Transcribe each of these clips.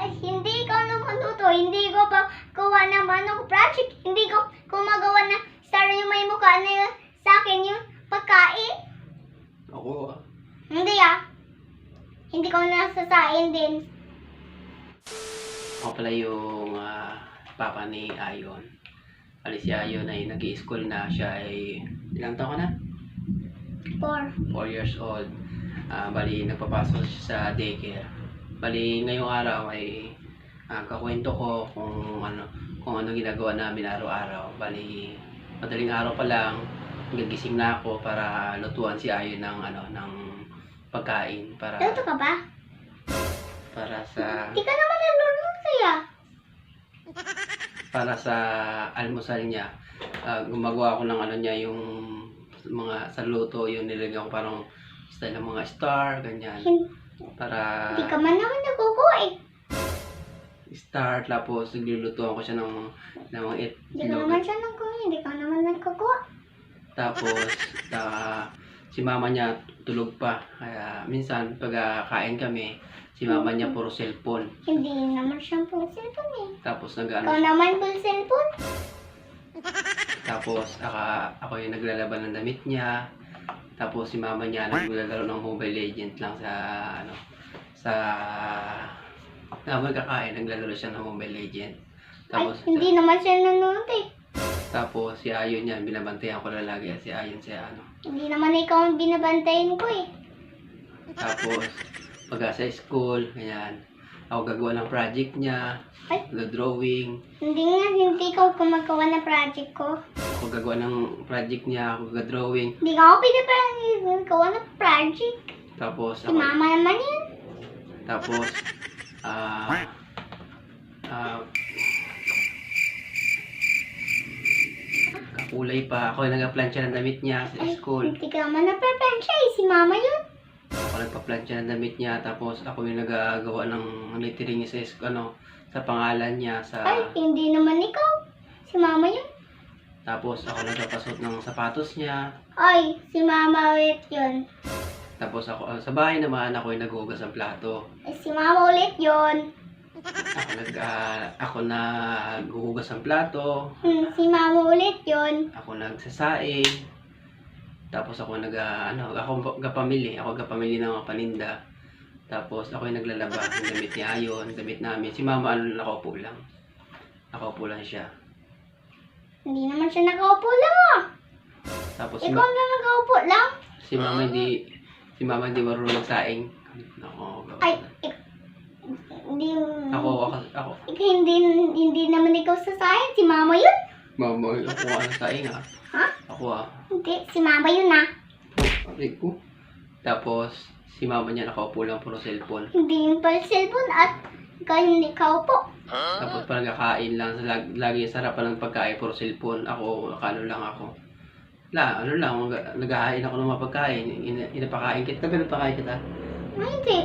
Ay, hindi ikaw naman luto. Hindi ko pa gawa ng manong project. Hindi ko gumagawa na star yung may mukha na yun. Sa akin yung pagkain. Ako Hindi ah. Hindi ko nasasain din. Ako pala yung papa ni Ayon. Ali si Ayon ay nag-i-school na. Siya ay ilang taon ka na? 4 years old. Bali, nagpapasok siya sa daycare. Bali, ngayong araw ay kakwento ko kung ano ginagawa namin araw-araw. Bali, madaling araw pa lang, gagising na ako para lutuan si Ayon ng pagkain para Luto ka ba? sa Hindi ka naman naluluto ya. para sa almusal niya. Gumagawa ako ng niya, yung mga sa luto, yung nilagyan ko parang style ng mga star, ganyan. Para Hindi ka man naman nagkukuha eh. star, tapos naglulutuan ko siya ng mga Hindi ka naman siya nagkukuha. Hindi ka naman nagkukuha. Tapos si mama niya tulog pa. Kaya minsan pag kain kami, si mama niya puro cellphone. Hindi naman siya full cellphone eh. Tapos Ikaw naman full cellphone. Tapos ako yung naglalaban ng damit niya. Tapos si mama niya naglalaro ng Mobile Legends lang sa habang kakain, naglalaro siya ng Mobile Legends. Ay, hindi naman siya nanonood eh. Tapos si Ayon yan, binabantayan ko na lagi si Ayon Hindi naman ikaw ang binabantayan ko eh. Tapos pag sa school, ganyan. Ako gagawa ng project niya, Ay. drawing. Hindi ikaw gumagawa ng project ko. Ako gagawa ng project niya, ako drawing. Hindi ka ako pinapagawa ng project. Tapos Si mama naman yun. Tapos kakulay pa. Ako yung nagpa-plancha ng damit niya sa Ay, school. hindi ka naman napapansya eh. Si mama yun. Ako nagpa-plancha ng damit niya. Tapos ako yung nagagawa ng lettering niya sa pangalan niya. Ay, hindi naman ikaw. Si mama yun. Tapos ako nagpapasot ng sapatos niya. Ay, si mama ulit yun. Tapos ako sa bahay naman, ako yung naghuhugas ng plato. Ay, si mama ulit yun. Ako naghuhugas ng plato. Si mama ulit yun. Ako nagsasaing. Tapos ako ako gapamili ng mga paninda. Tapos ako yung naglalaba ng damit ni Ayon, damit namin. Si mama nakaupo lang. Nakaupo lang siya. Hindi naman siya nakaupo lang ah. Tapos Ikaw na nakaupo lang. si mama hindi marunong magsaing. Ay, hindi. Ako. Hindi naman ikaw sasayin. Si mama yun. Mama, ako ang saing ha. Ha? Ako Hindi, si mama yun ah. Aray ko. Tapos si mama niya nakaupo lang puro cellphone. Hindi yung pala cellphone at ikaw hindi kaupo. Tapos parang kakain lang, lagi sarapan ng pagkain, puro cellphone. Ako, lang ako. Naghahain ako ng mga pagkain. Inapakain kita. Pinapakain kita. Ay, hindi.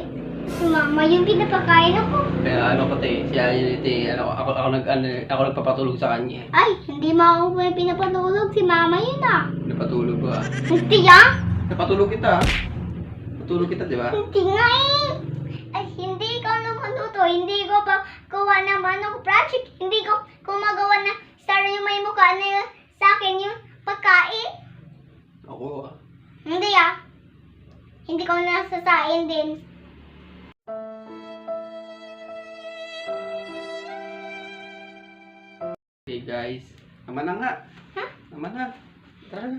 Si mama yung pinapakain ako. Kaya si Ayon ako nagpapatulog sa kanya. Ay, hindi mo ako pinapatulog. Si mama yun ah. Napatulog ko Hindi ah. Napatulog kita. Patulog kita, di ba? Hindi nga eh. Ay, hindi ikaw naman luto. Hindi ko pa gawa ng manong project. Hindi ko gumagawa na star yung may mukha na yun. Sa akin yung pagkain. Ako Hindi ah. Hindi ko nasasain din. Okay guys. Tama na nga. Ha? Tama na. Tara na.